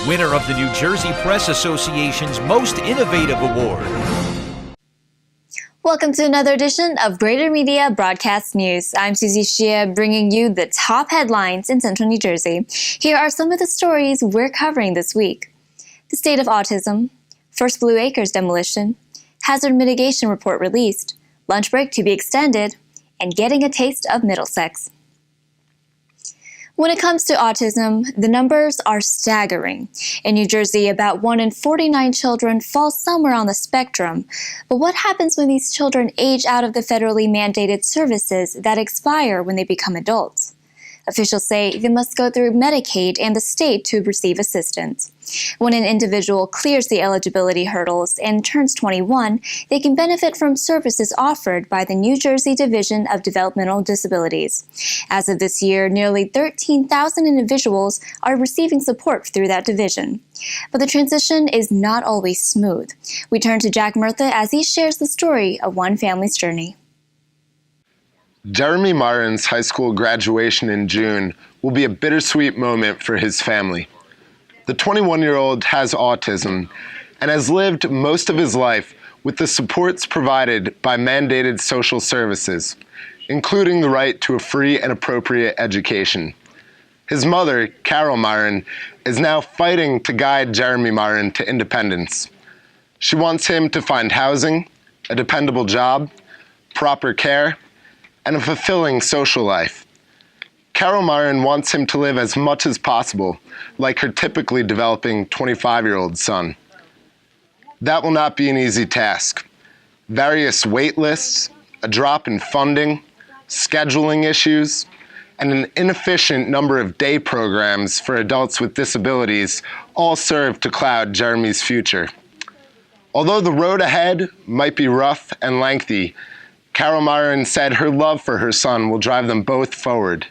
winner of the New Jersey Press Association's Most Innovative Award. Welcome to another edition of Greater Media Broadcast News. I'm Susie Shia, bringing you the top headlines in Central New Jersey. Here are some of the stories we're covering this week. The state of autism, First Blue Acres demolition, hazard mitigation report released, lunch break to be extended, and getting a taste of Middlesex. When it comes to autism, the numbers are staggering. In New Jersey, about 1 in 49 children fall somewhere on the spectrum. But what happens when these children age out of the federally mandated services that expire when they become adults? Officials say they must go through Medicaid and the state to receive assistance. When an individual clears the eligibility hurdles and turns 21, they can benefit from services offered by the New Jersey Division of Developmental Disabilities. As of this year, nearly 13,000 individuals are receiving support through that division. But the transition is not always smooth. We turn to Jack Murtha as he shares the story of one family's journey. Jeremy Marin's high school graduation in June will be a bittersweet moment for his family. The 21-year-old has autism and has lived most of his life with the supports provided by mandated social services, including the right to a free and appropriate education. His mother, Carol Marin, is now fighting to guide Jeremy Marin to independence. She wants him to find housing, a dependable job, proper care, and a fulfilling social life. Carol Marin wants him to live as much as possible like her typically developing 25-year-old son. That will not be an easy task. Various wait lists, a drop in funding, scheduling issues, and an inefficient number of day programs for adults with disabilities all serve to cloud Jeremy's future. Although the road ahead might be rough and lengthy, Carol Marin said her love for her son will drive them both forward.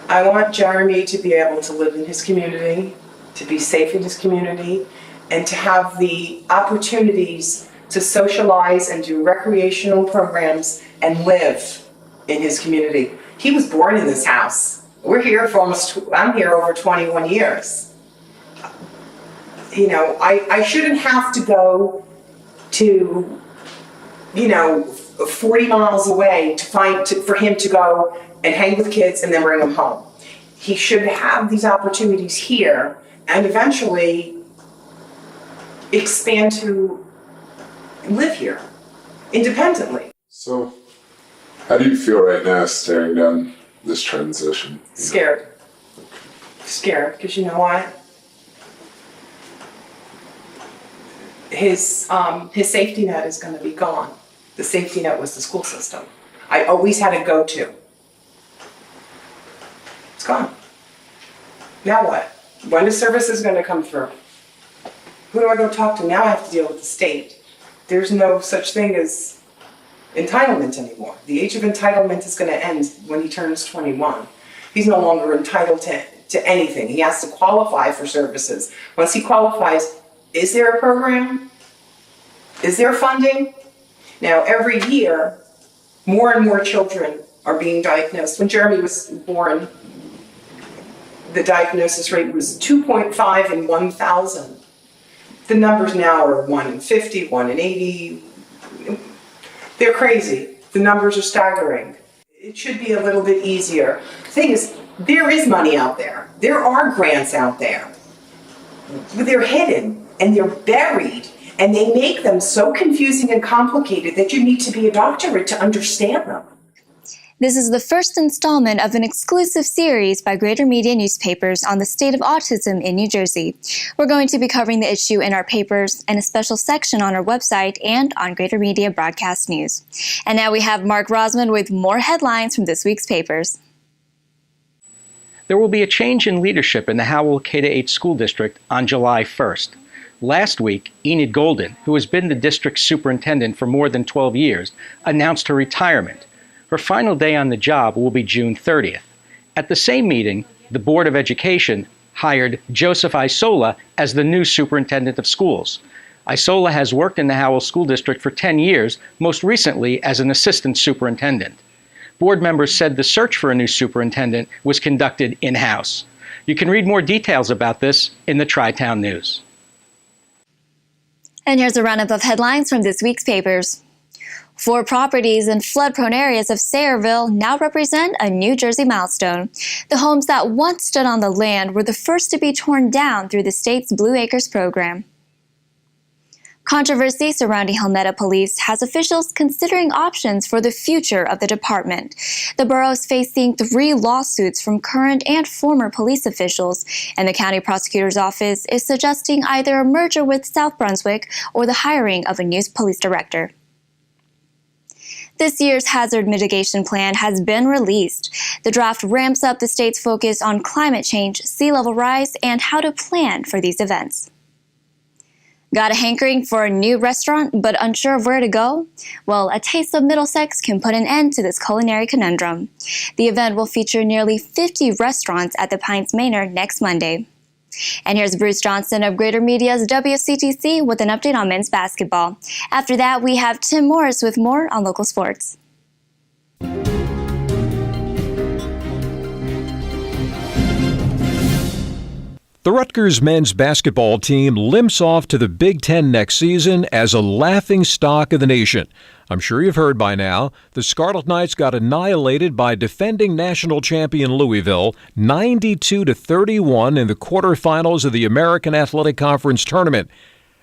I want Jeremy to be able to live in his community, to be safe in his community, and to have the opportunities to socialize and do recreational programs and live in his community. He was born in this house. I'm here over 21 years. You know, I shouldn't have to go to 40 miles away for him to go and hang with kids and then bring him home. He should have these opportunities here and eventually expand to live here independently. So, how do you feel right now staring down this transition? Scared. Scared, because you know what? His safety net is going to be gone. The safety net was the school system. I always had a go-to. It's gone. Now what? When is services going to come through? Who do I go talk to? Now I have to deal with the state. There's no such thing as entitlement anymore. The age of entitlement is going to end when he turns 21. He's no longer entitled to anything. He has to qualify for services. Once he qualifies, is there a program? Is there funding? Now, every year, more and more children are being diagnosed. When Jeremy was born, the diagnosis rate was 2.5 in 1,000. The numbers now are 1 in 50, 1 in 80. They're crazy. The numbers are staggering. It should be a little bit easier. The thing is, there is money out there. There are grants out there. But they're hidden and they're buried. And they make them so confusing and complicated that you need to be a doctorate to understand them. This is the first installment of an exclusive series by Greater Media Newspapers on the state of autism in New Jersey. We're going to be covering the issue in our papers and a special section on our website and on Greater Media Broadcast News. And now we have Mark Rosman with more headlines from this week's papers. There will be a change in leadership in the Howell K-8 school district on July 1st. Last week, Enid Golden, who has been the district's superintendent for more than 12 years, announced her retirement. Her final day on the job will be June 30th. At the same meeting, the Board of Education hired Joseph Isola as the new superintendent of schools. Isola has worked in the Howell School District for 10 years, most recently as an assistant superintendent. Board members said the search for a new superintendent was conducted in-house. You can read more details about this in the Tri-Town News. And here's a roundup of headlines from this week's papers. 4 properties in flood-prone areas of Sayreville now represent a New Jersey milestone. The homes that once stood on the land were the first to be torn down through the state's Blue Acres program. Controversy surrounding Helmetta Police has officials considering options for the future of the department. The borough is facing 3 lawsuits from current and former police officials, and the county prosecutor's office is suggesting either a merger with South Brunswick or the hiring of a new police director. This year's hazard mitigation plan has been released. The draft ramps up the state's focus on climate change, sea level rise, and how to plan for these events. Got a hankering for a new restaurant but unsure of where to go? Well, A Taste of Middlesex can put an end to this culinary conundrum. The event will feature nearly 50 restaurants at the Pines Manor next Monday. And here's Bruce Johnson of Greater Media's WCTC with an update on men's basketball. After that, we have Tim Morris with more on local sports. The Rutgers men's basketball team limps off to the Big Ten next season as a laughing stock of the nation. I'm sure you've heard by now, the Scarlet Knights got annihilated by defending national champion Louisville, 92-31 in the quarterfinals of the American Athletic Conference tournament.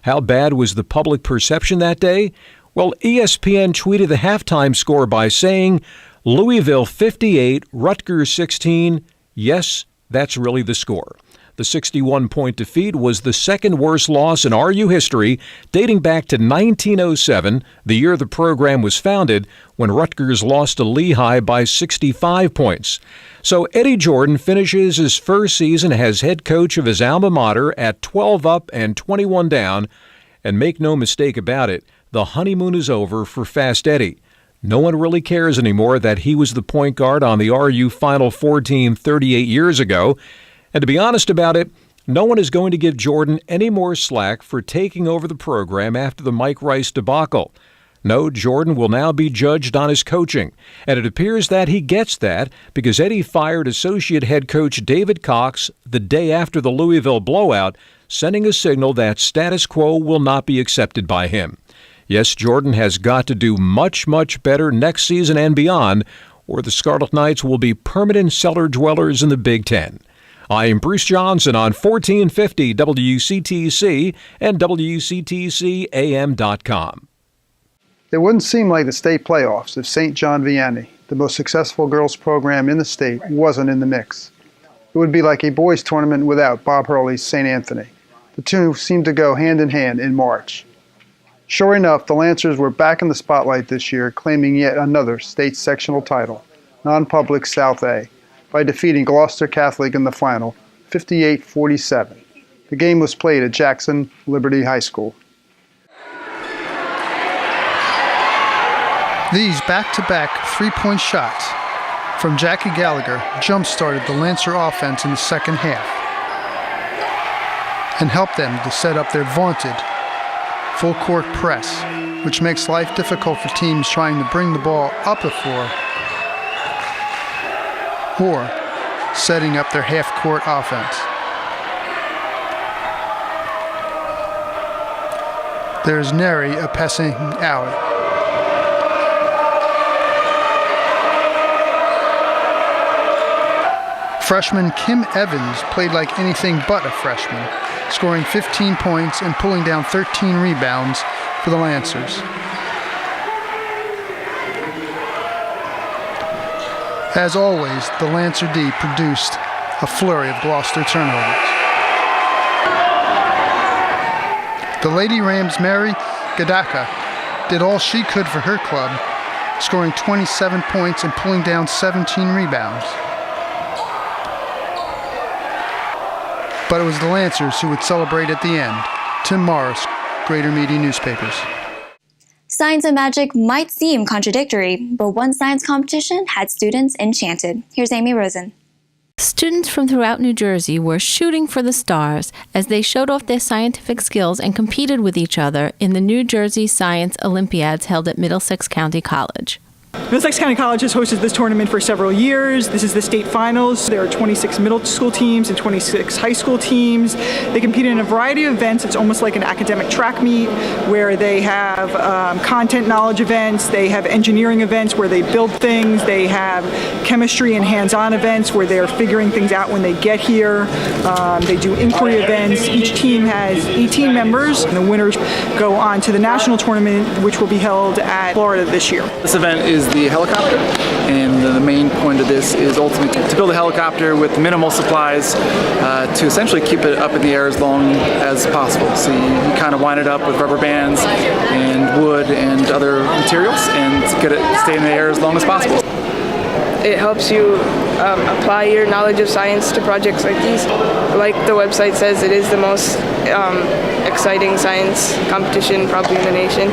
How bad was the public perception that day? Well, ESPN tweeted the halftime score by saying, Louisville 58, Rutgers 16. Yes, that's really the score. The 61-point defeat was the second worst loss in RU history, dating back to 1907, the year the program was founded, when Rutgers lost to Lehigh by 65 points. So Eddie Jordan finishes his first season as head coach of his alma mater at 12 up and 21 down. And make no mistake about it, the honeymoon is over for Fast Eddie. No one really cares anymore that he was the point guard on the RU Final Four team 38 years ago. And to be honest about it, no one is going to give Jordan any more slack for taking over the program after the Mike Rice debacle. No, Jordan will now be judged on his coaching, and it appears that he gets that because Eddie fired associate head coach David Cox the day after the Louisville blowout, sending a signal that status quo will not be accepted by him. Yes, Jordan has got to do much, much better next season and beyond, or the Scarlet Knights will be permanent cellar dwellers in the Big Ten. I am Bruce Johnson on 1450 WCTC and WCTCAM.com. It wouldn't seem like the state playoffs if St. John Vianney, the most successful girls program in the state, wasn't in the mix. It would be like a boys tournament without Bob Hurley's St. Anthony. The two seemed to go hand in hand in March. Sure enough, the Lancers were back in the spotlight this year, claiming yet another state sectional title, non-public South A, by defeating Gloucester Catholic in the final, 58-47. The game was played at Jackson Liberty High School. These back-to-back three-point shots from Jackie Gallagher jump-started the Lancer offense in the second half and helped them to set up their vaunted full-court press, which makes life difficult for teams trying to bring the ball up the floor or setting up their half-court offense. There's nary a passing alley. Freshman Kim Evans played like anything but a freshman, scoring 15 points and pulling down 13 rebounds for the Lancers. As always, the Lancer D produced a flurry of Gloucester turnovers. The Lady Rams' Mary Gadaka did all she could for her club, scoring 27 points and pulling down 17 rebounds. But it was the Lancers who would celebrate at the end. Tim Morris, Greater Media Newspapers. Science and magic might seem contradictory, but one science competition had students enchanted. Here's Amy Rosen. Students from throughout New Jersey were shooting for the stars as they showed off their scientific skills and competed with each other in the New Jersey Science Olympiads held at Middlesex County College. Middlesex County College has hosted this tournament for several years. This is the state finals. There are 26 middle school teams and 26 high school teams. They compete in a variety of events. It's almost like an academic track meet where they have content knowledge events, they have engineering events where they build things, they have chemistry and hands-on events where they're figuring things out when they get here. They do inquiry events. Each team has 18 members, and the winners go on to the national tournament, which will be held at Florida this year. This event is the helicopter, and the main point of this is ultimately to build a helicopter with minimal supplies to essentially keep it up in the air as long as possible. So you kind of wind it up with rubber bands and wood and other materials and get it stay in the air as long as possible. It helps you apply your knowledge of science to projects like these. Like the website says, it is the most exciting science competition probably in the nation.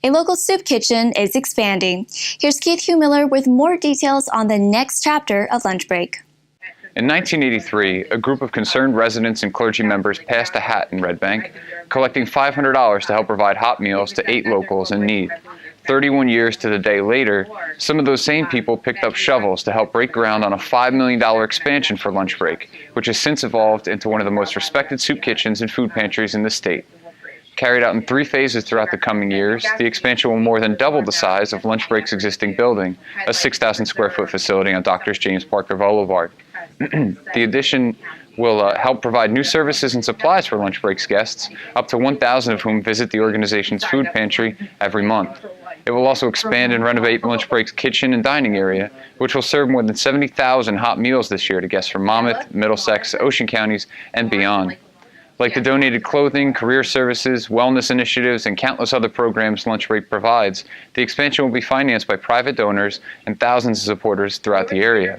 A local soup kitchen is expanding. Here's Keith Hugh Miller with more details on the next chapter of Lunch Break. In 1983, a group of concerned residents and clergy members passed a hat in Red Bank, collecting $500 to help provide hot meals to 8 locals in need. 31 years to the day later, some of those same people picked up shovels to help break ground on a $5 million expansion for Lunch Break, which has since evolved into one of the most respected soup kitchens and food pantries in the state. Carried out in 3 phases throughout the coming years, the expansion will more than double the size of Lunch Break's existing building, a 6,000 square foot facility on Dr. James Parker Boulevard. The addition will help provide new services and supplies for Lunch Break's guests, up to 1,000 of whom visit the organization's food pantry every month. It will also expand and renovate Lunch Break's kitchen and dining area, which will serve more than 70,000 hot meals this year to guests from Monmouth, Middlesex, Ocean counties, and beyond. Like the donated clothing, career services, wellness initiatives, and countless other programs Lunch Break provides, the expansion will be financed by private donors and thousands of supporters throughout the area.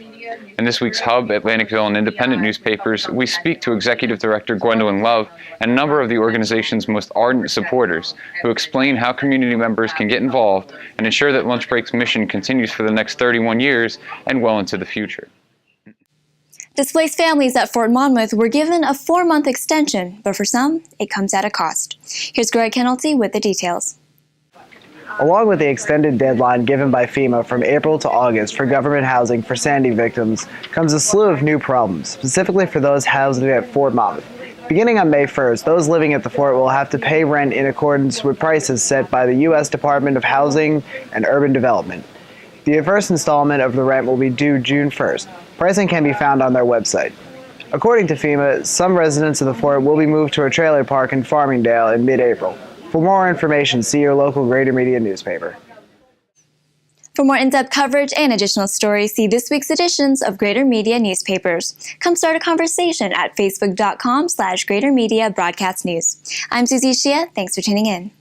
In this week's Hub, Atlanticville, and Independent newspapers, we speak to Executive Director Gwendolyn Love and a number of the organization's most ardent supporters who explain how community members can get involved and ensure that Lunch Break's mission continues for the next 31 years and well into the future. Displaced families at Fort Monmouth were given a 4-month extension, but for some, it comes at a cost. Here's Greg Kennelty with the details. Along with the extended deadline given by FEMA from April to August for government housing for Sandy victims comes a slew of new problems, specifically for those housed at Fort Monmouth. Beginning on May 1st, those living at the fort will have to pay rent in accordance with prices set by the U.S. Department of Housing and Urban Development. The first installment of the rent will be due June 1st. Pricing can be found on their website. According to FEMA, some residents of the fort will be moved to a trailer park in Farmingdale in mid-April. For more information, see your local Greater Media newspaper. For more in-depth coverage and additional stories, see this week's editions of Greater Media newspapers. Come start a conversation at facebook.com/Greater Media Broadcast News. I'm Susie Shia. Thanks for tuning in.